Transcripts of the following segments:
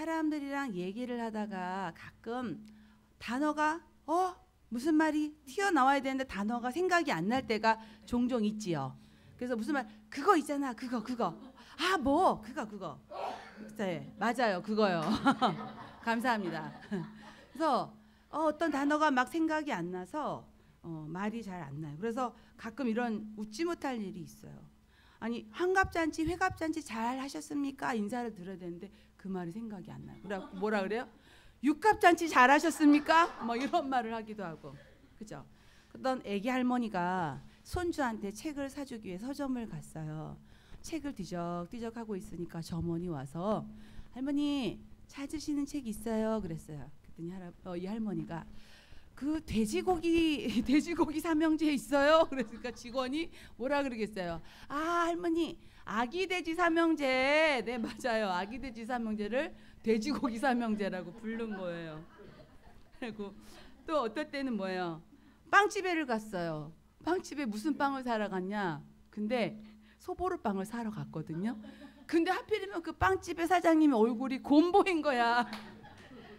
사람들이랑 얘기를 하다가 가끔 단어가 무슨 말이 튀어나와야 되는데 단어가 생각이 안 날 때가 종종 있지요. 그래서 무슨 말 그거 있잖아 그거 그거 네, 맞아요 그거요. 감사합니다. 그래서 어떤 단어가 막 생각이 안 나서 말이 잘 안 나요. 그래서 가끔 이런 웃지 못할 일이 있어요. 아니 환갑잔치 회갑잔치 잘 하셨습니까? 인사를 드려야 되는데 그 말이 생각이 안 나요. 그래 뭐라 그래요? 육갑잔치 잘 하셨습니까? 뭐 이런 말을 하기도 하고 그죠? 어떤 애기 할머니가 손주한테 책을 사주기 위해 서점을 갔어요. 책을 뒤적뒤적 하고 있으니까 점원이 와서 할머니 찾으시는 책 있어요? 그랬어요. 그랬더니 이 할머니가 그 돼지고기 삼형제 있어요? 그러니까 직원이 뭐라 그러겠어요? 아 할머니 아기 돼지 삼형제. 네 맞아요. 아기 돼지 삼형제를 돼지고기 삼형제라고 부른 거예요. 그리고 또 어떨 때는 뭐예요? 빵집에를 갔어요. 빵집에 무슨 빵을 사러 갔냐? 근데 소보루 빵을 사러 갔거든요. 근데 하필이면 그 빵집의 사장님의 얼굴이 곰보인 거야.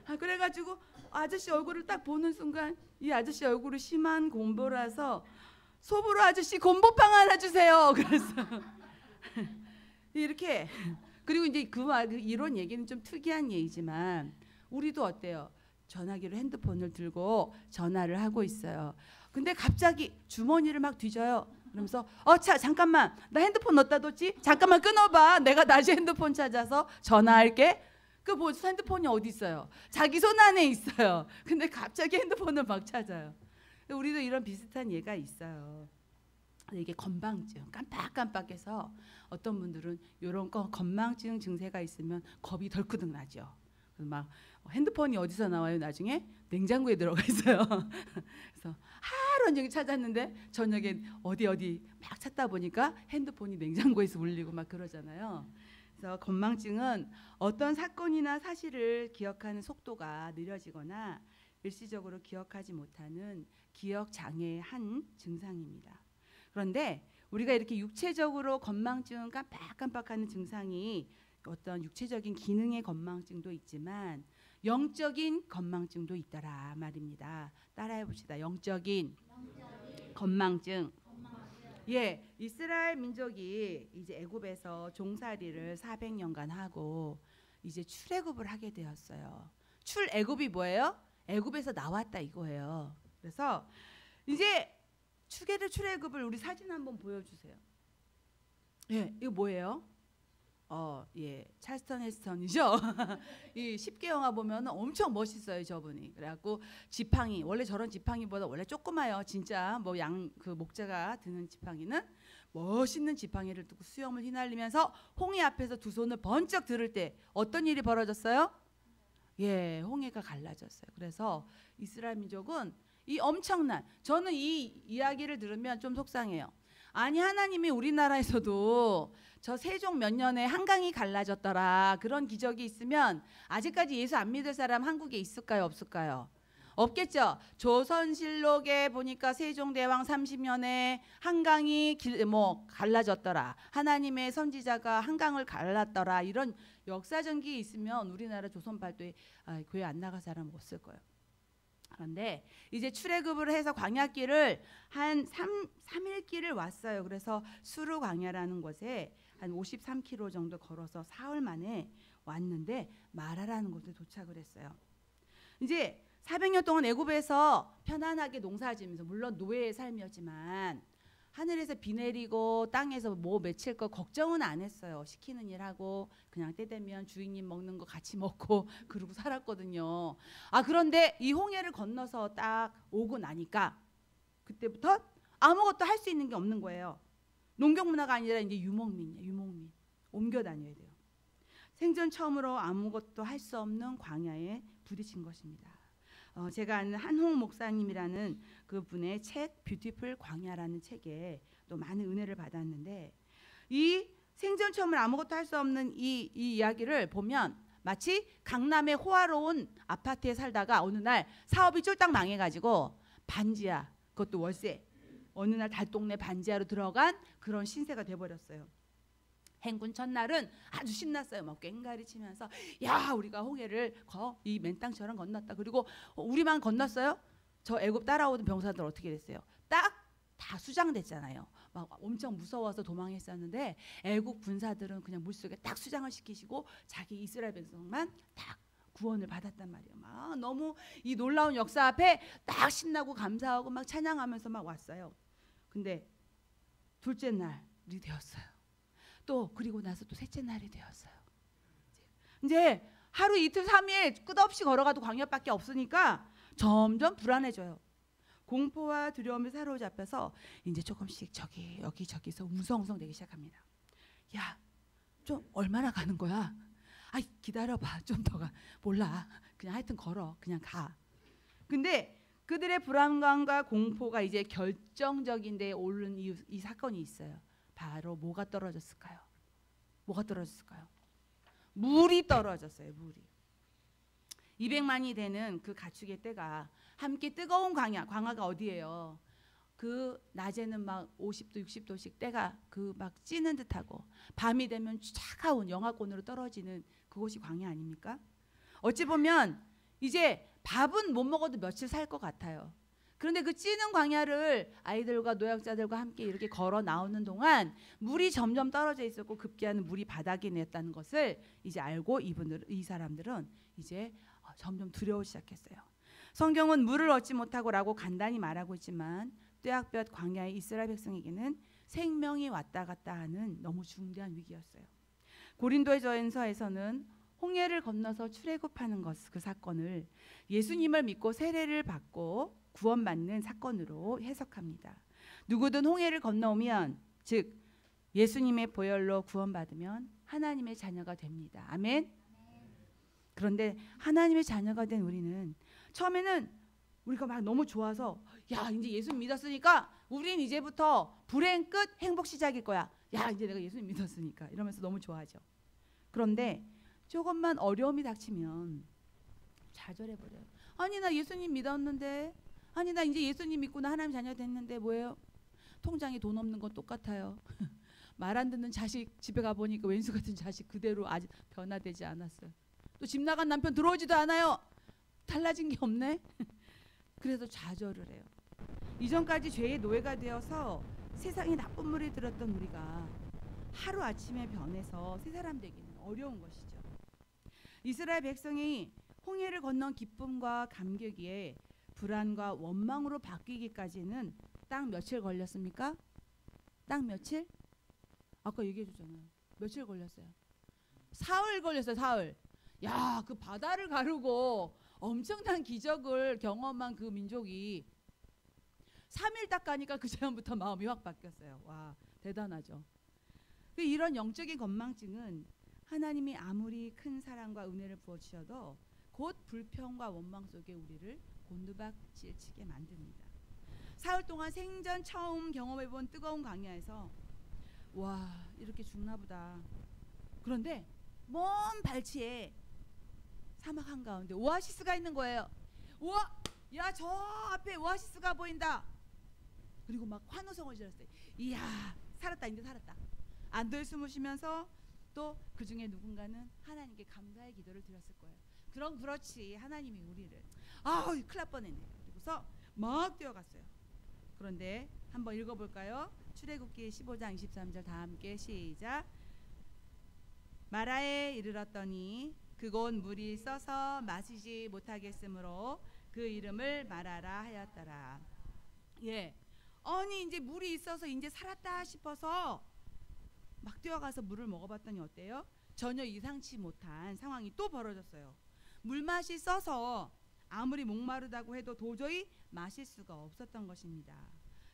그래가지고 아저씨 얼굴을 딱 보는 순간 이 아저씨 얼굴이 심한 곰보라서 소보루 아저씨 곰보빵 하나 주세요. 그래서 이렇게 그리고 이제 이런 얘기는 좀 특이한 얘기지만 우리도 어때요? 전화기로 핸드폰을 들고 전화를 하고 있어요. 근데 갑자기 주머니를 막 뒤져요. 그러면서 잠깐만 나 핸드폰 넣었다 뒀지? 잠깐만 끊어봐. 내가 다시 핸드폰 찾아서 전화할게. 그 핸드폰이 어디 있어요? 자기 손 안에 있어요. 근데 갑자기 핸드폰을 막 찾아요. 우리도 이런 비슷한 예가 있어요. 이게 건망증 깜빡깜빡해서 어떤 분들은 이런 건망증 증세가 있으면 겁이 덜크득 나죠. 막 핸드폰이 어디서 나와요? 나중에 냉장고에 들어가 있어요. 그래서 하루 종일 찾았는데 저녁에 어디 막 찾다 보니까 핸드폰이 냉장고에서 울리고 막 그러잖아요. 그래서 건망증은 어떤 사건이나 사실을 기억하는 속도가 느려지거나 일시적으로 기억하지 못하는 기억 장애의 한 증상입니다. 그런데 우리가 이렇게 육체적으로 건망증 깜빡깜빡하는 증상이 어떤 육체적인 기능의 건망증도 있지만 영적인 건망증도 있더라 말입니다. 따라해 봅시다. 영적인 건망증. 예, 이스라엘 민족이 이제 애굽에서 종살이를 400년간 하고 이제 출애굽을 하게 되었어요. 출애굽이 뭐예요? 애굽에서 나왔다 이거예요. 그래서 이제 출애굽을 우리 사진 한번 보여주세요. 예, 이거 뭐예요? 예, 찰스턴 헤스턴이죠. 이 10개 영화 보면 엄청 멋있어요, 저분이. 그래갖고 지팡이 원래 저런 지팡이보다 원래 조그마요. 진짜 뭐 그 목자가 드는 지팡이는 멋있는 지팡이를 두고 수염을 휘날리면서 홍해 앞에서 두 손을 번쩍 들을 때 어떤 일이 벌어졌어요? 예, 홍해가 갈라졌어요. 그래서 이스라엘 민족은 이 엄청난 저는 이 이야기를 들으면 좀 속상해요. 아니 하나님이 우리나라에서도 저 세종 몇 년에 한강이 갈라졌더라 그런 기적이 있으면 아직까지 예수 안 믿을 사람 한국에 있을까요 없을까요? 없겠죠. 조선실록에 보니까 세종대왕 30년에 한강이 갈라졌더라. 하나님의 선지자가 한강을 갈랐더라. 이런 역사전기 있으면 우리나라 조선팔도에 교회 안 나갈 사람 없을 거예요. 그런데 이제 출애굽을 해서 광야길을 한 3일길을 왔어요. 그래서 수르 광야라는 곳에 한 53km 정도 걸어서 사흘 만에 왔는데 마라라는 곳에 도착을 했어요. 이제 400년 동안 애굽에서 편안하게 농사지면서 물론 노예의 삶이었지만 하늘에서 비 내리고 땅에서 뭐 맺힐 거 걱정은 안 했어요. 시키는 일 하고 그냥 때 되면 주인님 먹는 거 같이 먹고 그러고 살았거든요. 그런데 이 홍해를 건너서 딱 오고 나니까 그때부터 아무것도 할 수 있는 게 없는 거예요. 농경 문화가 아니라 이제 유목민이에요. 유목민. 옮겨 다녀야 돼요. 생전 처음으로 아무것도 할 수 없는 광야에 부딪힌 것입니다. 제가 아는 한홍 목사님이라는 그분의 책 뷰티풀 광야라는 책에 또 많은 은혜를 받았는데 이 생전 처음으로 아무것도 할 수 없는 이 이야기를 보면 마치 강남의 호화로운 아파트에 살다가 어느 날 사업이 쫄딱 망해가지고 반지하 그것도 월세 어느 날 달동네 반지하로 들어간 그런 신세가 돼버렸어요. 행군 첫날은 아주 신났어요. 막 꽹가리 치면서 야 우리가 홍해를 이 맨땅처럼 건넜다. 그리고 우리만 건넜어요? 저 애굽 따라오던 병사들 어떻게 됐어요? 딱 다 수장됐잖아요. 막 엄청 무서워서 도망했었는데 애국 군사들은 그냥 물속에 딱 수장을 시키시고 자기 이스라엘 백성만 딱 구원을 받았단 말이에요. 막 너무 이 놀라운 역사 앞에 딱 신나고 감사하고 막 찬양하면서 막 왔어요. 근데 둘째 날이 되었어요. 또 그리고 나서 또 셋째 날이 되었어요. 이제 하루 이틀 3일 끝없이 걸어가도 광야밖에 없으니까 점점 불안해져요. 공포와 두려움에 사로잡혀서 이제 조금씩 여기저기서 웅성웅성 되기 시작합니다. 야, 좀 얼마나 가는 거야? 아, 기다려봐, 좀 더 가. 몰라, 그냥 하여튼 걸어, 그냥 가. 근데 그들의 불안감과 공포가 이제 결정적인 데에 오른 이 사건이 있어요. 바로 뭐가 떨어졌을까요? 뭐가 떨어졌을까요? 물이 떨어졌어요. 물이. 200만이 되는 그 가축의 떼가 함께 뜨거운 광야가 어디예요? 그 낮에는 막 50도 60도씩 때가 그 막 찌는 듯하고 밤이 되면 차가운 영하권으로 떨어지는 그곳이 광야 아닙니까? 어찌 보면 이제 밥은 못 먹어도 며칠 살 것 같아요. 그런데 그 찌는 광야를 아이들과 노약자들과 함께 이렇게 걸어 나오는 동안 물이 점점 떨어져 있었고 급기야는 물이 바닥에 냈다는 것을 이제 알고 이 사람들은 이제 점점 두려워 시작했어요. 성경은 물을 얻지 못하고라고 간단히 말하고 있지만 떼약볕 광야의 이스라엘 백성에게는 생명이 왔다 갔다 하는 너무 중대한 위기였어요. 고린도전서에서는 홍해를 건너서 출애굽하는 그 사건을 예수님을 믿고 세례를 받고 구원받는 사건으로 해석합니다. 누구든 홍해를 건너오면 즉 예수님의 보혈로 구원받으면 하나님의 자녀가 됩니다. 아멘. 그런데 하나님의 자녀가 된 우리는 처음에는 우리가 막 너무 좋아서 야 이제 예수 믿었으니까 우린 이제부터 불행 끝 행복 시작일 거야. 야 이제 내가 예수 믿었으니까 이러면서 너무 좋아하죠. 그런데 조금만 어려움이 닥치면 좌절해버려요. 아니 나 예수님 믿었는데, 아니 나 이제 예수님 믿고 나 하나님 자녀 됐는데 뭐예요? 통장에 돈 없는 건 똑같아요. 말 안 듣는 자식 집에 가보니까 왼수 같은 자식 그대로 아직 변화되지 않았어요. 또 집 나간 남편 들어오지도 않아요. 달라진 게 없네. 그래서 좌절을 해요. 이전까지 죄의 노예가 되어서 세상에 나쁜 물이 들었던 우리가 하루아침에 변해서 새 사람 되기는 어려운 것이죠. 이스라엘 백성이 홍해를 건넌 기쁨과 감격이 불안과 원망으로 바뀌기까지는 딱 며칠 걸렸습니까? 딱 며칠? 아까 얘기해 줬잖아요. 며칠 걸렸어요? 사흘 걸렸어요. 사흘. 야, 그 바다를 가르고 엄청난 기적을 경험한 그 민족이 3일 딱 가니까 그 다음부터 마음이 확 바뀌었어요. 와, 대단하죠. 이런 영적인 건망증은 하나님이 아무리 큰 사랑과 은혜를 부어주셔도 곧 불평과 원망 속에 우리를 곤두박질치게 만듭니다. 사흘 동안 생전 처음 경험해본 뜨거운 광야에서 와 이렇게 죽나 보다. 그런데 먼 발치에 사막 한가운데 오아시스가 있는 거예요. 우와, 야 저 앞에 오아시스가 보인다. 그리고 막 환호성을 질렀어요. 이야 살았다, 이제 살았다. 안도에 숨을 쉬면서 또 그 중에 누군가는 하나님께 감사의 기도를 드렸을 거예요. 그럼 그렇지 하나님이 우리를 큰일 날 뻔했네. 그리고서 막 뛰어갔어요. 그런데 한번 읽어볼까요? 출애굽기 15장 23절 다 함께 시작. 마라에 이르렀더니 그곳 물이 써서 마시지 못하겠으므로 그 이름을 마라라 하였더라. 예, 아니 이제 물이 있어서 이제 살았다 싶어서 막 뛰어가서 물을 먹어봤더니 어때요? 전혀 예상치 못한 상황이 또 벌어졌어요. 물맛이 써서 아무리 목마르다고 해도 도저히 마실 수가 없었던 것입니다.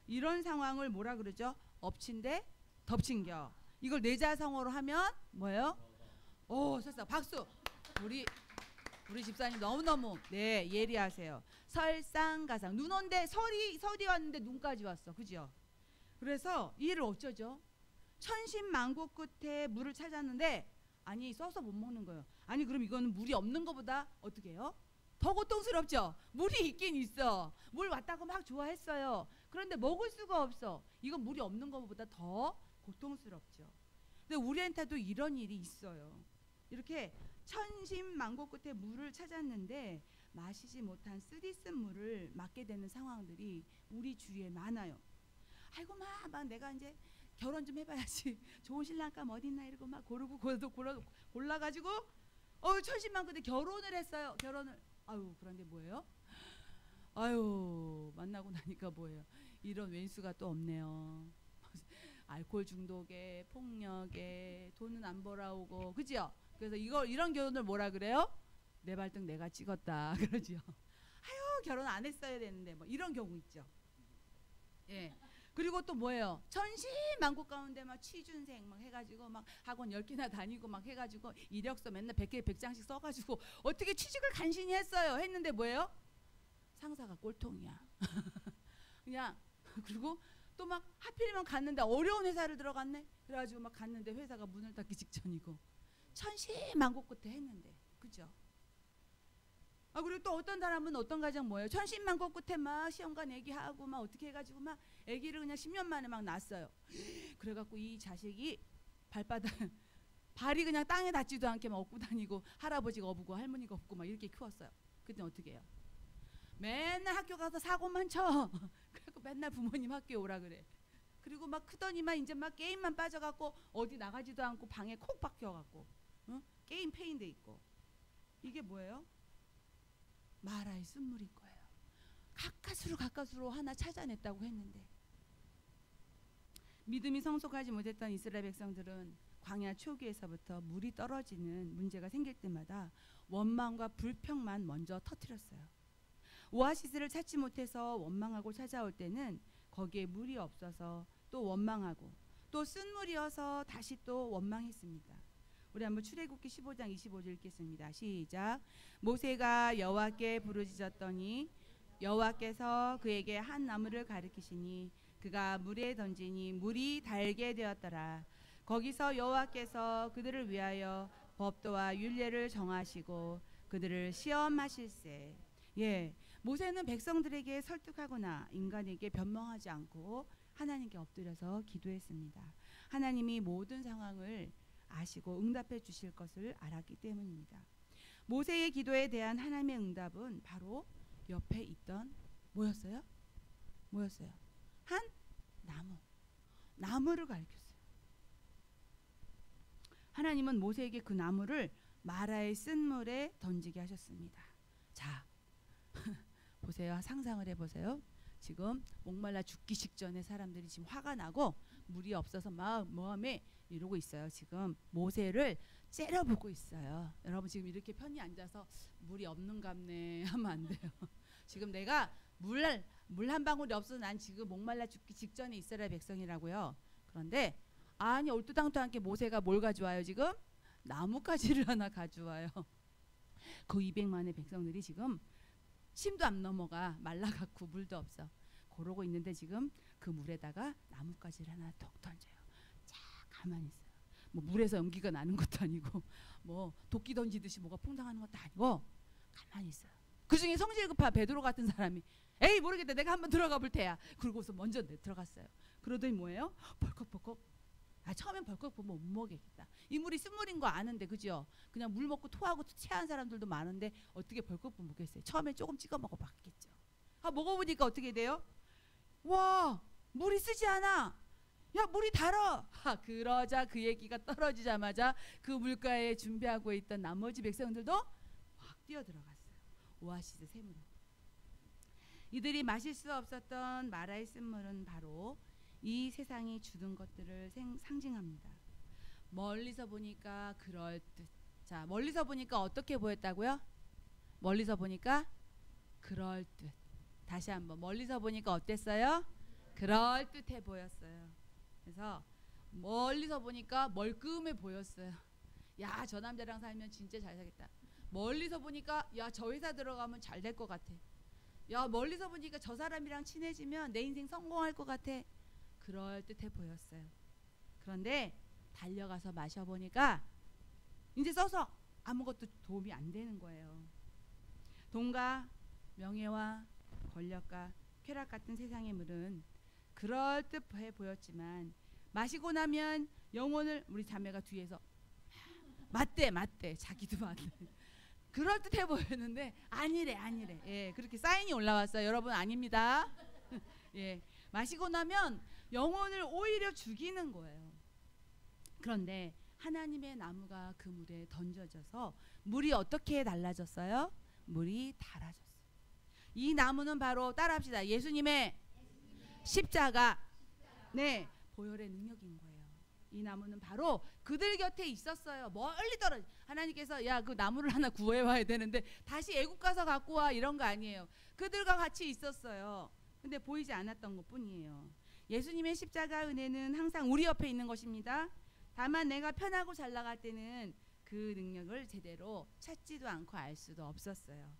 이런 상황을 뭐라 그러죠? 엎친데 덮친겨. 이걸 뇌자성어로 하면 뭐예요? 오, 설사 박수. 우리 집사님 너무너무 네 예리하세요. 설상가상. 눈 온데 설이 왔는데 눈까지 왔어. 그죠? 그래서 이 일을 어쩌죠? 천신만고 끝에 물을 찾았는데 아니 써서 못 먹는 거예요. 아니 그럼 이거는 물이 없는 것보다 어떻게 해요? 더 고통스럽죠. 물이 있긴 있어. 물 왔다고 막 좋아했어요. 그런데 먹을 수가 없어. 이건 물이 없는 것보다 더 고통스럽죠. 근데 우리한테도 이런 일이 있어요. 이렇게 천신만고 끝에 물을 찾았는데 마시지 못한 쓰디쓴 물을 맞게 되는 상황들이 우리 주위에 많아요. 아이고 막 내가 이제 결혼 좀 해봐야지. 좋은 신랑감 어딨나 이러고 막 고르고 골라가지고 천신만고 끝에 결혼을 했어요. 결혼을. 아유 그런데 뭐예요? 아유 만나고 나니까 뭐예요? 이런 왼수가 또 없네요. 알코올 중독에 폭력에 돈은 안 벌어오고 그죠? 그래서 이런 결혼을 뭐라 그래요? 내 발등 내가 찍었다 그러죠. 아유 결혼 안 했어야 되는데 뭐 이런 경우 있죠. 예. 그리고 또 뭐예요? 천신만고 가운데 막 취준생 막 해가지고 막 학원 10개나 다니고 막 해가지고 이력서 맨날 100개 100장씩 써가지고 어떻게 취직을 간신히 했어요. 했는데 뭐예요? 상사가 꼴통이야. 그냥 그리고 또 막 하필이면 갔는데 어려운 회사를 들어갔네. 그래가지고 막 갔는데 회사가 문을 닫기 직전이고 천신만고 끝에 했는데 그죠? 그리고 또 어떤 사람은 어떤 가정 뭐예요? 천신만고 끝에 막 시험관 애기하고 막 어떻게 해가지고 막 애기를 그냥 10년 만에 막 낳았어요. 그래갖고 이 자식이 발이 그냥 땅에 닿지도 않게 막 업고 다니고 할아버지가 업고 할머니가 업고 막 이렇게 키웠어요. 그때 어떻게 해요? 맨날 학교 가서 사고만 쳐. 그래갖고 맨날 부모님 학교에 오라 그래. 그리고 막 크더니만 이제 막 게임만 빠져갖고 어디 나가지도 않고 방에 콕 박혀갖고 게임 페인돼 있고. 이게 뭐예요? 마라의 쓴물인 거예요. 가까스로 하나 찾아냈다고 했는데 믿음이 성숙하지 못했던 이스라엘 백성들은 광야 초기에서부터 물이 떨어지는 문제가 생길 때마다 원망과 불평만 먼저 터뜨렸어요. 오아시스를 찾지 못해서 원망하고 찾아올 때는 거기에 물이 없어서 또 원망하고 또 쓴물이어서 다시 또 원망했습니다. 우리 한번 출애굽기 15장 25절 읽겠습니다. 시작. 모세가 여호와께 부르짖었더니 여호와께서 그에게 한 나무를 가리키시니 그가 물에 던지니 물이 달게 되었더라. 거기서 여호와께서 그들을 위하여 법도와 율례를 정하시고 그들을 시험하실세. 예, 모세는 백성들에게 설득하거나 인간에게 변명하지 않고 하나님께 엎드려서 기도했습니다. 하나님이 모든 상황을 아시고 응답해 주실 것을 알았기 때문입니다. 모세의 기도에 대한 하나님의 응답은 바로 옆에 있던 뭐였어요? 한 나무를 가리켰어요. 하나님은 모세에게 그 나무를 마라의 쓴물에 던지게 하셨습니다. 자, 보세요. 상상을 해보세요. 지금 목말라 죽기 직전에 사람들이 지금 화가 나고 물이 없어서 막 모함에 이러고 있어요. 지금 모세를 째려보고 있어요. 여러분 지금 이렇게 편히 앉아서 물이 없는갑네 하면 안 돼요. 지금 내가 물 한 방울이 없어서 난 지금 목말라 죽기 직전에 이스라엘 백성이라고요. 그런데 아니 얼토당토않게 모세가 뭘 가져와요 지금? 나뭇가지를 하나 가져와요. 그 200만의 백성들이 지금 심도 안 넘어가 말라갖고 물도 없어. 그러고 있는데 지금 그 물에다가 나뭇가지를 하나 톡 던져요. 자 가만히 있어요. 뭐 물에서 연기가 나는 것도 아니고 뭐 도끼 던지듯이 뭐가 퐁당하는 것도 아니고 가만히 있어요. 그중에 성질 급한 베드로 같은 사람이 에이 모르겠다 내가 한번 들어가 볼 테야. 그러고서 먼저 들어갔어요. 그러더니 뭐예요? 벌컥벌컥. 처음엔 벌컥 보면 못 먹겠다. 이 물이 쓴물인 거 아는데 그죠? 그냥 물 먹고 토하고 체한 사람들도 많은데 어떻게 벌컥 먹겠어요? 처음엔 조금 찍어 먹어봤겠죠. 먹어보니까 어떻게 돼요? 와 물이 쓰지 않아. 야 물이 달아. 그러자 그 얘기가 떨어지자마자 그 물가에 준비하고 있던 나머지 백성들도 확 뛰어들어갔어요. 오아시스 샘으로. 이들이 마실 수 없었던 마라의 쓴물은 바로 이 세상이 주는 것들을 상징합니다. 멀리서 보니까 그럴듯. 자, 멀리서 보니까 어떻게 보였다고요? 멀리서 보니까 그럴듯. 다시 한번 멀리서 보니까 어땠어요? 그럴듯해 보였어요. 그래서 멀리서 보니까 멀끔해 보였어요. 야, 저 남자랑 살면 진짜 잘 살겠다. 멀리서 보니까 야, 저 회사 들어가면 잘 될 것 같아. 야, 멀리서 보니까 저 사람이랑 친해지면 내 인생 성공할 것 같아. 그럴듯해 보였어요. 그런데 달려가서 마셔보니까 이제 써서 아무것도 도움이 안 되는 거예요. 돈과 명예와 권력과 쾌락 같은 세상의 물은 그럴듯해 보였지만 마시고 나면 영혼을, 우리 자매가 뒤에서 맞대 자기도 맞대. 그럴듯해 보였는데 아니래. 예, 그렇게 사인이 올라왔어요. 여러분 아닙니다. 예, 마시고 나면 영혼을 오히려 죽이는 거예요. 그런데 하나님의 나무가 그 물에 던져져서 물이 어떻게 달라졌어요? 물이 달아졌어요. 이 나무는 바로 따라합시다. 예수님의 십자가, 네, 보혈의 능력인 거예요. 이 나무는 바로 그들 곁에 있었어요. 멀리 떨어져. 하나님께서 야, 그 나무를 하나 구해 와야 되는데 다시 애굽 가서 갖고 와, 이런 거 아니에요. 그들과 같이 있었어요. 근데 보이지 않았던 것뿐이에요. 예수님의 십자가 은혜는 항상 우리 옆에 있는 것입니다. 다만 내가 편하고 잘 나갈 때는 그 능력을 제대로 찾지도 않고 알 수도 없었어요.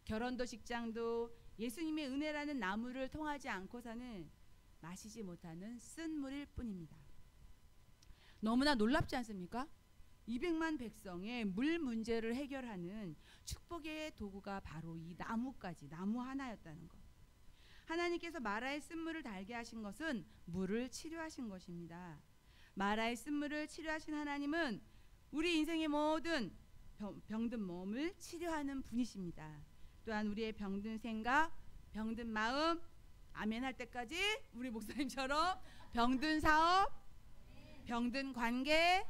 결혼도 직장도 예수님의 은혜라는 나무를 통하지 않고서는 마시지 못하는 쓴물일 뿐입니다. 너무나 놀랍지 않습니까? 200만 백성의 물 문제를 해결하는 축복의 도구가 바로 이 나무까지, 나무 하나였다는 것. 하나님께서 마라의 쓴물을 달게 하신 것은 물을 치료하신 것입니다. 마라의 쓴물을 치료하신 하나님은 우리 인생의 모든 병든 몸을 치료하는 분이십니다. 또한 우리의 병든 생각, 병든 마음, 아멘 할 때까지 우리 목사님처럼 병든 사업, 병든 관계,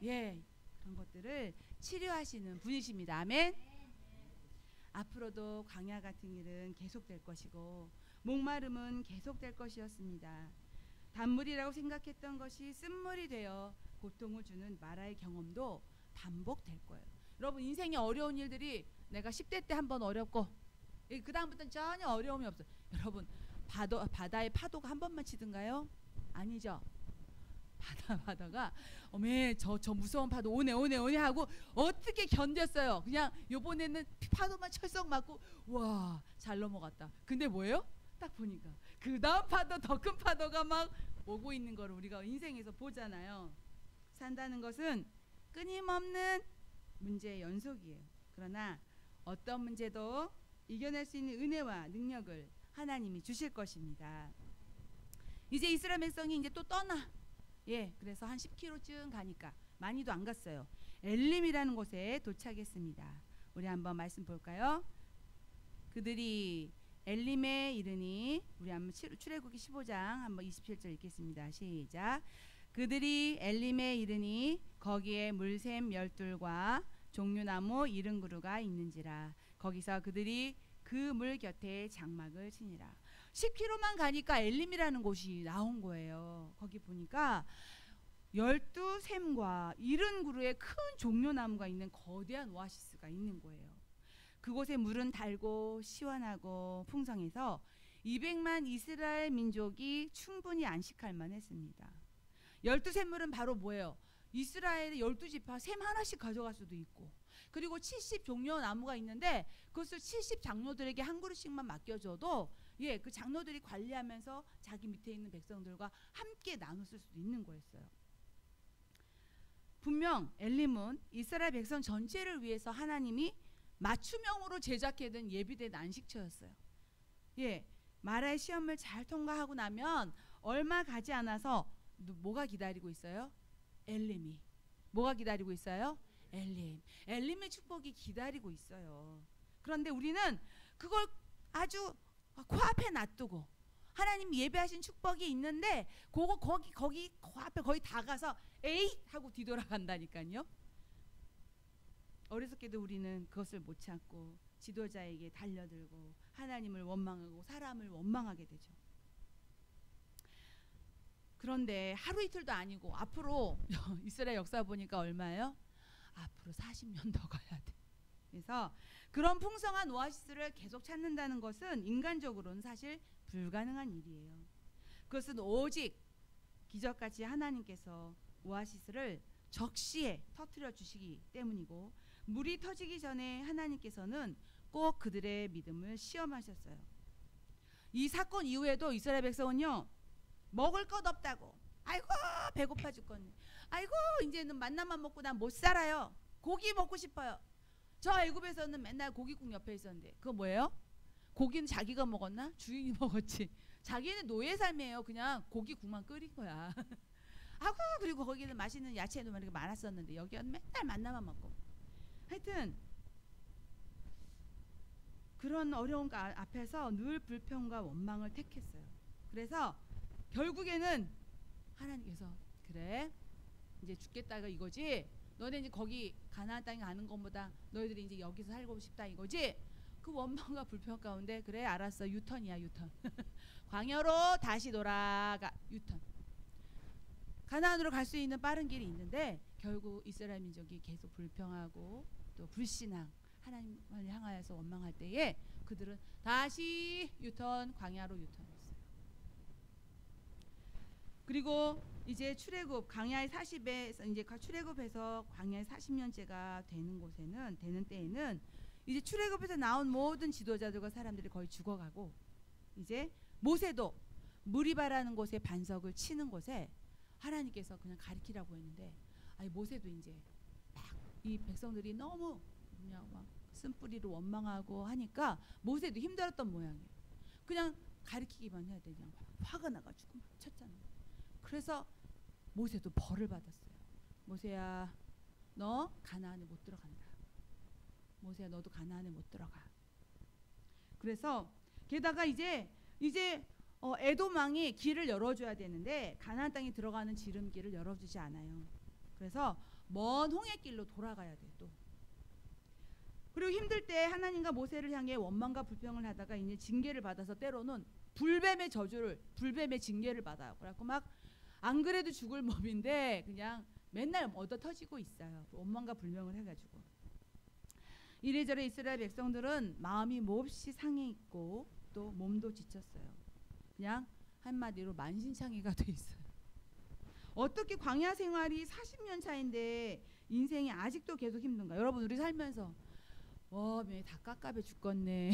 예, 그런 것들을 치료하시는 분이십니다. 아멘. 앞으로도 광야 같은 일은 계속될 것이고 목마름은 계속될 것이었습니다. 단물이라고 생각했던 것이 쓴물이 되어 고통을 주는 마라의 경험도 반복될 거예요. 여러분 인생에 어려운 일들이 내가 10대 때 한번 어렵고 그 다음부터는 전혀 어려움이 없어요. 여러분 바다의 파도가 한 번만 치든가요? 아니죠. 바다가 어메 저 무서운 파도 오네 하고 어떻게 견뎠어요. 그냥 요번에는 파도만 철썩 맞고 와 잘 넘어갔다. 근데 뭐예요? 딱 보니까 그 다음 파도, 더 큰 파도가 막 오고 있는 걸 우리가 인생에서 보잖아요. 산다는 것은 끊임없는 문제의 연속이에요. 그러나 어떤 문제도 이겨낼 수 있는 은혜와 능력을 하나님이 주실 것입니다. 이제 이스라엘 백성이 이제 또 떠나. 예, 그래서 한 10km쯤 가니까 많이도 안 갔어요. 엘림이라는 곳에 도착했습니다. 우리 한번 말씀 볼까요? 그들이 엘림에 이르니, 우리 한번 출애굽기 15장 한번 27절 읽겠습니다. 시작. 그들이 엘림에 이르니 거기에 물샘 12과 종류나무 70그루가 있는지라. 거기서 그들이 그 물 곁에 장막을 치니라. 10km만 가니까 엘림이라는 곳이 나온 거예요. 거기 보니까 12샘과 70그루의 큰 종려나무가 있는 거대한 오아시스가 있는 거예요. 그곳의 물은 달고 시원하고 풍성해서 200만 이스라엘 민족이 충분히 안식할 만했습니다. 12샘물은 바로 뭐예요? 이스라엘의 12지파 샘 하나씩 가져갈 수도 있고, 그리고 70종려 나무가 있는데 그것을 70장로들에게 한 그루씩만 맡겨줘도 예, 그 장로들이 관리하면서 자기 밑에 있는 백성들과 함께 나눴을 수도 있는 거였어요. 분명 엘림은 이스라엘 백성 전체를 위해서 하나님이 맞춤형으로 제작해둔 예비된 안식처였어요. 예, 마라의 시험을 잘 통과하고 나면 얼마 가지 않아서 뭐가 기다리고 있어요? 엘림이. 뭐가 기다리고 있어요? 엘림의 축복이 기다리고 있어요. 그런데 우리는 그걸 아주 코앞에 놔두고 하나님 예배하신 축복이 있는데 그거 거기 코앞에 거의 다 가서 에이 하고 뒤돌아간다니까요. 어리석게도 우리는 그것을 못 참고 지도자에게 달려들고 하나님을 원망하고 사람을 원망하게 되죠. 그런데 하루 이틀도 아니고 앞으로 이스라엘 역사 보니까 얼마예요? 앞으로 40년 더 가야 돼. 그래서 그런 풍성한 오아시스를 계속 찾는다는 것은 인간적으로는 사실 불가능한 일이에요. 그것은 오직 기적같이 하나님께서 오아시스를 적시에 터뜨려 주시기 때문이고, 물이 터지기 전에 하나님께서는 꼭 그들의 믿음을 시험하셨어요. 이 사건 이후에도 이스라엘 백성은요, 먹을 것 없다고, 아이고 배고파 죽겠네, 아이고 이제는 만나만 먹고 난 못 살아요, 고기 먹고 싶어요. 저 애굽에서는 맨날 고기국 옆에 있었는데 그거 뭐예요? 고기는 자기가 먹었나? 주인이 먹었지. 자기는 노예 삶이에요. 그냥 고기국만 끓인 거야. 아구 그리고 거기는 맛있는 야채도 이렇게 많았었는데 여기는 맨날 만나만 먹고. 하여튼 그런 어려움 앞에서 늘 불평과 원망을 택했어요. 그래서 결국에는 하나님께서 그래 이제 죽겠다가 이거지. 너네 이제 거기 가나안 땅에 가는 것보다 너희들이 이제 여기서 살고 싶다 이거지. 그 원망과 불평 가운데 그래 알았어 유턴이야 유턴. 광야로 다시 돌아가 유턴. 가나안으로 갈 수 있는 빠른 길이 있는데 결국 이스라엘 민족이 계속 불평하고 또 불신앙 하나님을 향하여서 원망할 때에 그들은 다시 유턴 광야로 유턴했어요. 그리고 이제 출애굽 광야의 40에 이제 출애굽해서 광야의 40년째가 되는 때에는 이제 출애굽에서 나온 모든 지도자들과 사람들이 거의 죽어가고 이제 모세도 무리바라는 곳에 반석을 치는 곳에 하나님께서 그냥 가리키라고 했는데 아니 모세도 이제 막 이 백성들이 너무 그냥 막 쓴뿌리로 원망하고 하니까 모세도 힘들었던 모양이에요. 그냥 가리키기만 해야 돼. 그냥 화가 나가지고 막 쳤잖아요. 그래서 모세도 벌을 받았어요. 모세야 너 가나안에 못 들어간다. 모세야 너도 가나안에 못 들어가. 그래서 게다가 이제 에돔 왕이 길을 열어줘야 되는데 가나안 땅에 들어가는 지름길을 열어주지 않아요. 그래서 먼 홍해길로 돌아가야 돼 또. 그리고 힘들 때 하나님과 모세를 향해 원망과 불평을 하다가 이제 징계를 받아서 때로는 불뱀의 징계를 받아요. 그래갖고 막 안 그래도 죽을 몸인데 그냥 맨날 얻어 터지고 있어요. 원망과 불평을 해가지고. 이래저래 이스라엘 백성들은 마음이 몹시 상해 있고 또 몸도 지쳤어요. 그냥 한마디로 만신창이가 돼 있어요. 어떻게 광야 생활이 40년 차인데 인생이 아직도 계속 힘든가? 여러분 우리 살면서 다 깝깝해 죽겠네.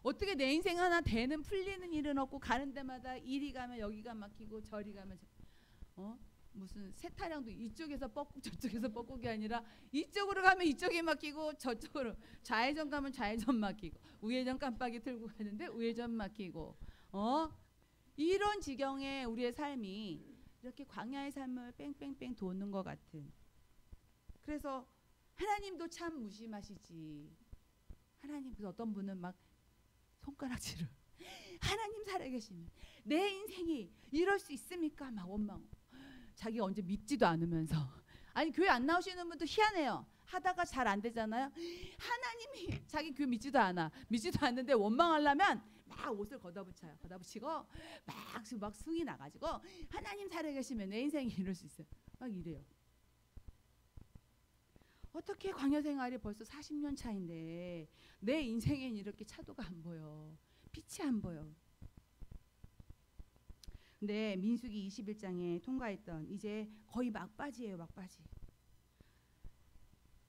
어떻게 내 인생 하나 되는 풀리는 일은 없고 가는 데마다 이리 가면 여기가 막히고 저리 가면 무슨 세타령도 이쪽에서 뻐꾹 저쪽에서 뻐꾹이 아니라 이쪽으로 가면 이쪽이 막히고 저쪽으로 좌회전 가면 좌회전 막히고 우회전 깜빡이 틀고 가는데 우회전 막히고 이런 지경에 우리의 삶이 이렇게 광야의 삶을 뺑뺑뺑 도는 것 같은. 그래서 하나님도 참 무심하시지. 하나님 어떤 분은 막 손가락질을 하나님 살아계시면 내 인생이 이럴 수 있습니까? 막 원망. 자기가 언제 믿지도 않으면서. 아니 교회 안 나오시는 분도 희한해요. 하다가 잘 안 되잖아요. 하나님이 자기 교회 믿지도 않는데 원망하려면 막 옷을 걷어붙이고 막 승이 나가지고 하나님 살아계시면 내 인생이 이럴 수 있어요. 막 이래요. 어떻게 광야 생활이 벌써 40년 차인데 내 인생엔 이렇게 차도가 안 보여. 빛이 안 보여. 근데 민수기 21장에 통과했던 이제 거의 막바지예요. 막바지.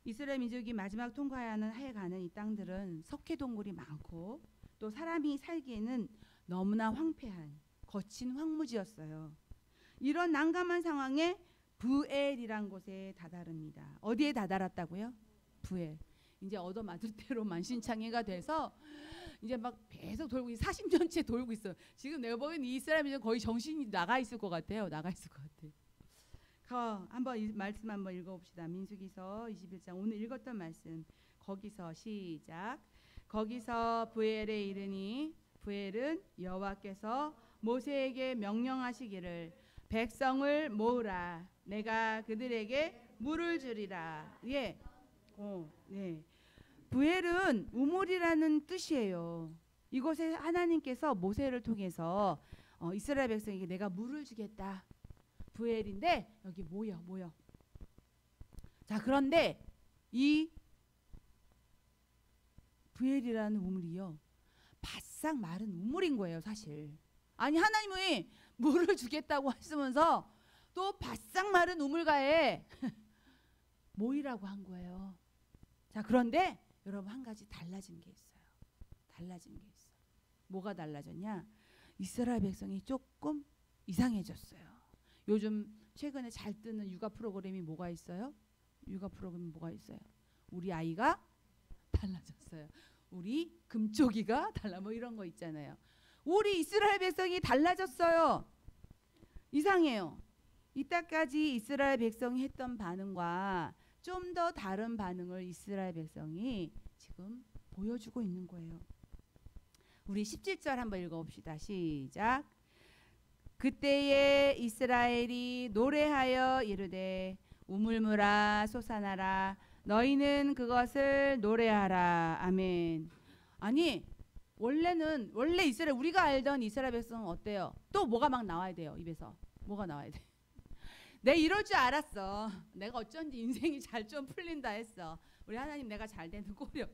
이스라엘 민족이 마지막 통과해야 하는 해가는 이 땅들은 석회동굴이 많고 또 사람이 살기에는 너무나 황폐한 거친 황무지였어요. 이런 난감한 상황에 부엘이란 곳에 다다릅니다. 어디에 다다랐다고요? 부엘. 이제 얻어맞을 대로 만신창이가 돼서 이제 막 계속 돌고 40년째 돌고 있어요. 지금 내가 보기엔 이스라엘이 거의 정신이 나가 있을 것 같아요. 한번 이 말씀 한번 읽어봅시다. 민수기서 21장 오늘 읽었던 말씀. 거기서 시작. 거기서 부엘에 이르니 부엘은 여호와께서 모세에게 명령하시기를 백성을 모으라. 내가 그들에게 물을 주리라. 네. 부엘은 우물이라는 뜻이에요. 이곳에 하나님께서 모세를 통해서 이스라엘 백성에게 내가 물을 주겠다. 부엘인데 여기 모여. 자, 그런데 이 부엘이라는 우물이요. 바싹 마른 우물인 거예요, 사실. 아니 하나님이 물을 주겠다고 하시면서 또 바싹 마른 우물가에 모이라고 한 거예요. 자, 그런데 여러분 한 가지 달라진 게 있어요. 뭐가 달라졌냐? 이스라엘 백성이 조금 이상해졌어요. 요즘 최근에 잘 뜨는 육아 프로그램이 뭐가 있어요? 우리 아이가 달라졌어요. 우리 금쪽이가 달라 뭐 이런 거 있잖아요. 우리 이스라엘 백성이 달라졌어요. 이상해요. 이때까지 이스라엘 백성이 했던 반응과 좀 더 다른 반응을 이스라엘 백성이 지금 보여주고 있는 거예요. 우리 17절 한번 읽어봅시다. 시작. 그때에 이스라엘이 노래하여 이르되 우물물아 솟아나라 너희는 그것을 노래하라. 아멘. 아니 원래 이스라엘 우리가 알던 이스라엘 백성은 어때요? 또 뭐가 막 나와야 돼요. 입에서 뭐가 나와야 돼. 내 이럴 줄 알았어. 내가 어쩐지 인생이 잘 좀 풀린다 했어. 우리 하나님 내가 잘 되는 꼴이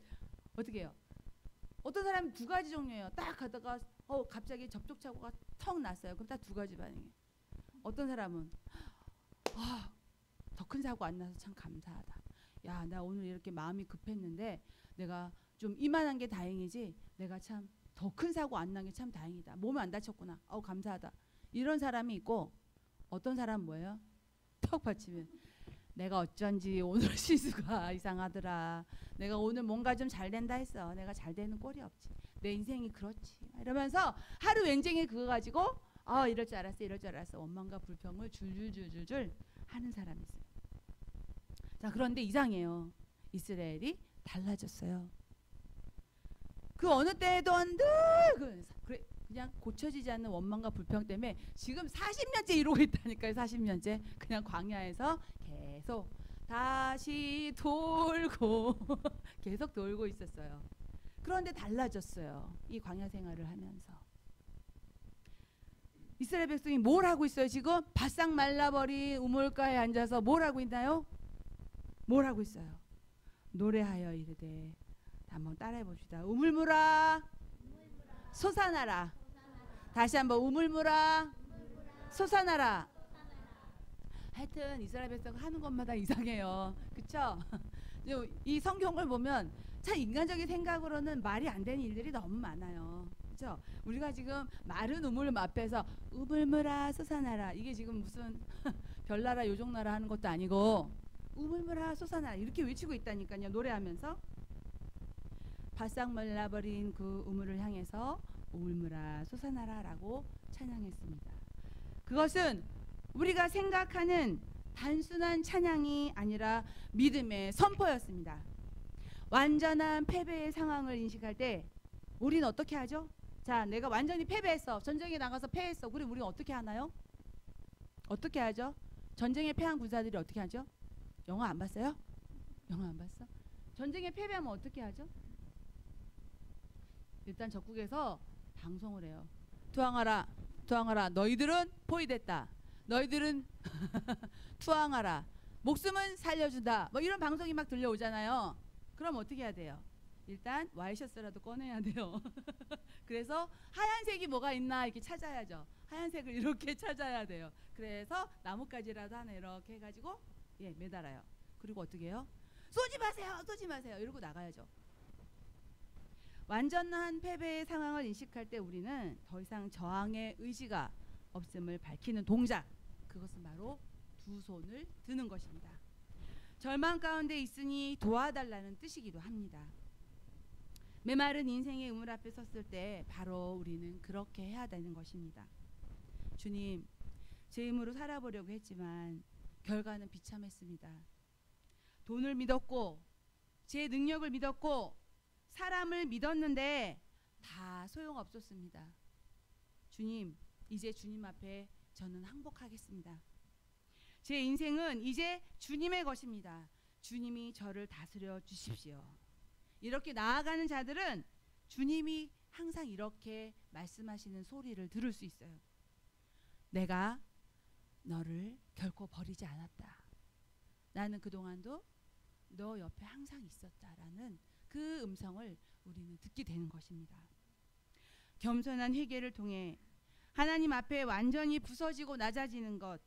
어떻게 해요? 어떤 사람은 두 가지 종류예요. 딱 가다가 갑자기 접촉사고가 턱 났어요. 그럼 딱 두 가지 반응이에요. 어떤 사람은 더 큰 사고 안 나서 참 감사하다. 야, 나 오늘 이렇게 마음이 급했는데 내가 좀 이만한 게 다행이지 내가 참 더 큰 사고 안 난 게 참 다행이다. 몸에 안 다쳤구나. 감사하다. 이런 사람이 있고 어떤 사람은 뭐예요? 턱 받치면 내가 어쩐지 오늘 시수가 이상하더라. 내가 오늘 뭔가 좀 잘 된다 했어. 내가 잘 되는 꼴이 없지. 내 인생이 그렇지. 이러면서 하루 왼쟁이 그거 가지고 이럴 줄 알았어. 이럴 줄 알았어. 원망과 불평을 줄줄줄줄줄 하는 사람이 있어요. 자, 그런데 이상해요. 이스라엘이 달라졌어요. 그 어느 때에도 늘 그냥 고쳐지지 않는 원망과 불평 때문에 지금 40년째 이러고 있다니까요. 40년째 그냥 광야에서 계속 다시 돌고 계속 돌고 있었어요. 그런데 달라졌어요. 이 광야 생활을 하면서 이스라엘 백성이 뭘 하고 있어요? 지금 바싹 말라버린 우물가에 앉아서 뭘 하고 있나요? 뭘 하고 있어요? 노래하여 이르되. 한번 따라해 봅시다. 우물물아 솟아나라. 다시 한번 우물물아 솟아나라. 하여튼 이스라엘 백성 하는 것마다 이상해요. 그쵸? 이 성경을 보면 참 인간적인 생각으로는 말이 안 되는 일들이 너무 많아요. 그쵸? 우리가 지금 마른 우물 앞에서 우물물아 솟아나라 이게 지금 무슨 별나라 요정나라 하는 것도 아니고 우물물아 솟아나라 이렇게 외치고 있다니까요. 노래하면서 바싹 말라버린 그 우물을 향해서 우물물아 솟아나라 라고 찬양했습니다. 그것은 우리가 생각하는 단순한 찬양이 아니라 믿음의 선포였습니다. 완전한 패배의 상황을 인식할 때 우리는 어떻게 하죠? 자, 내가 완전히 패배했어. 전쟁에 나가서 패했어. 그럼 우리는 어떻게 하나요? 어떻게 하죠? 전쟁에 패한 군사들이 어떻게 하죠? 영화 안 봤어요? 영화 안 봤어? 전쟁에 패배하면 어떻게 하죠? 일단 적국에서 방송을 해요. 투항하라, 투항하라. 너희들은 포위됐다. 너희들은 투항하라. 목숨은 살려준다. 뭐 이런 방송이 막 들려오잖아요. 그럼 어떻게 해야 돼요? 일단 와이셔츠라도 꺼내야 돼요. 그래서 하얀색이 뭐가 있나 이렇게 찾아야죠. 하얀색을 이렇게 찾아야 돼요. 그래서 나뭇가지라도 하나 이렇게 해가지고 매달아요. 그리고 어떻게 해요? 쏘지 마세요, 쏘지 마세요. 이러고 나가야죠. 완전한 패배의 상황을 인식할 때 우리는 더 이상 저항의 의지가 없음을 밝히는 동작, 그것은 바로 두 손을 드는 것입니다. 절망 가운데 있으니 도와달라는 뜻이기도 합니다. 메마른 인생의 우물 앞에 섰을 때 바로 우리는 그렇게 해야 되는 것입니다. 주님, 제 힘으로 살아보려고 했지만 결과는 비참했습니다. 돈을 믿었고 제 능력을 믿었고 사람을 믿었는데 다 소용없었습니다. 주님, 이제 주님 앞에 저는 항복하겠습니다. 제 인생은 이제 주님의 것입니다. 주님이 저를 다스려 주십시오. 이렇게 나아가는 자들은 주님이 항상 이렇게 말씀하시는 소리를 들을 수 있어요. 내가 너를 결코 버리지 않았다. 나는 그동안도 너 옆에 항상 있었다라는 그 음성을 우리는 듣게 되는 것입니다. 겸손한 회개를 통해 하나님 앞에 완전히 부서지고 낮아지는 것,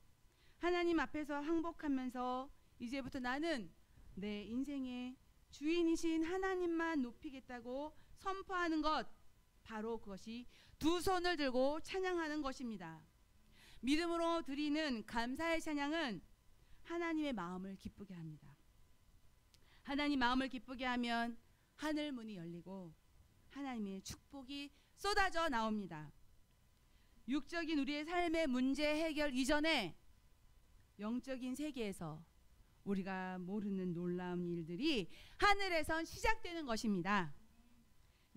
하나님 앞에서 항복하면서 이제부터 나는 내 인생의 주인이신 하나님만 높이겠다고 선포하는 것, 바로 그것이 두 손을 들고 찬양하는 것입니다. 믿음으로 드리는 감사의 찬양은 하나님의 마음을 기쁘게 합니다. 하나님 마음을 기쁘게 하면 하늘 문이 열리고 하나님의 축복이 쏟아져 나옵니다. 육적인 우리의 삶의 문제 해결 이전에 영적인 세계에서 우리가 모르는 놀라운 일들이 하늘에선 시작되는 것입니다.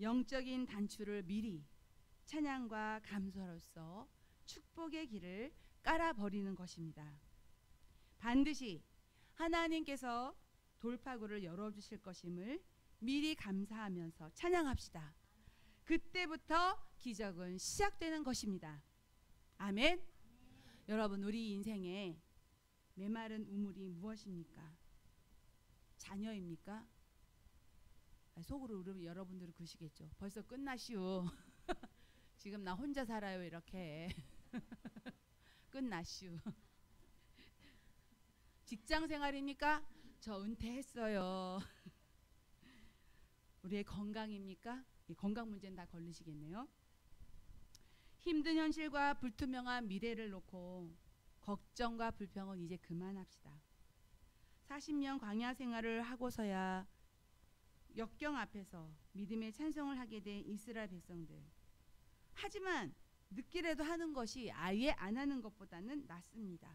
영적인 단추를 미리 찬양과 감사로서 축복의 길을 깔아버리는 것입니다. 반드시 하나님께서 돌파구를 열어주실 것임을 미리 감사하면서 찬양합시다. 그때부터 기적은 시작되는 것입니다. 아멘. 여러분, 우리 인생에 메마른 우물이 무엇입니까? 자녀입니까? 속으로 여러분들은 그러시겠죠. 벌써 끝나시오. 지금 나 혼자 살아요 이렇게. 끝나시오. 직장 생활입니까? 저 은퇴했어요. 우리의 건강입니까? 이 건강 문제는 다 걸리시겠네요. 힘든 현실과 불투명한 미래를 놓고 걱정과 불평은 이제 그만합시다. 40년 광야 생활을 하고서야 역경 앞에서 믿음의 찬송을 하게 된 이스라엘 백성들. 하지만 늦게라도 하는 것이 아예 안 하는 것보다는 낫습니다.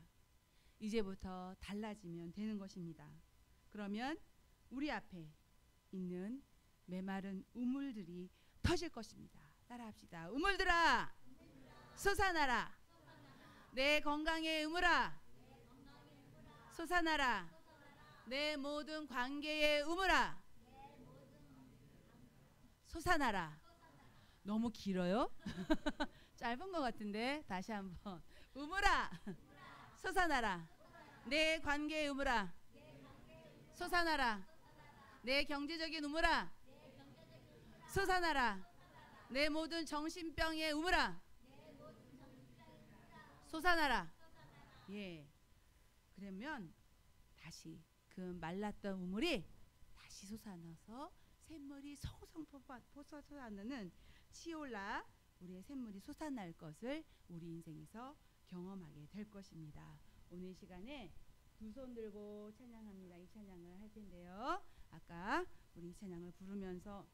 이제부터 달라지면 되는 것입니다. 그러면 우리 앞에 있는 메마른 우물들이 터질 것입니다. 따라합시다. 우물들아, 솟아나라. 내 건강의 우물아, 솟아나라. 내 모든 관계의 우물아, 솟아나라. 너무 길어요? 짧은 것 같은데 다시 한번. 우물아, 솟아나라. 내 관계의 우물아, 솟아나라. 내 경제적인 우물아, 솟아나라. 내 모든 정신병의 우물아, 솟아나라. 예. 그러면 다시 그 말랐던 우물이 다시 솟아나서 샘물이 송송 솟아나는 치올라 우리의 샘물이 솟아날 것을 우리 인생에서 경험하게 될 것입니다. 오늘 이 시간에 두 손 들고 찬양합니다. 이 찬양을 할 텐데요. 아까 우리 이 찬양을 부르면서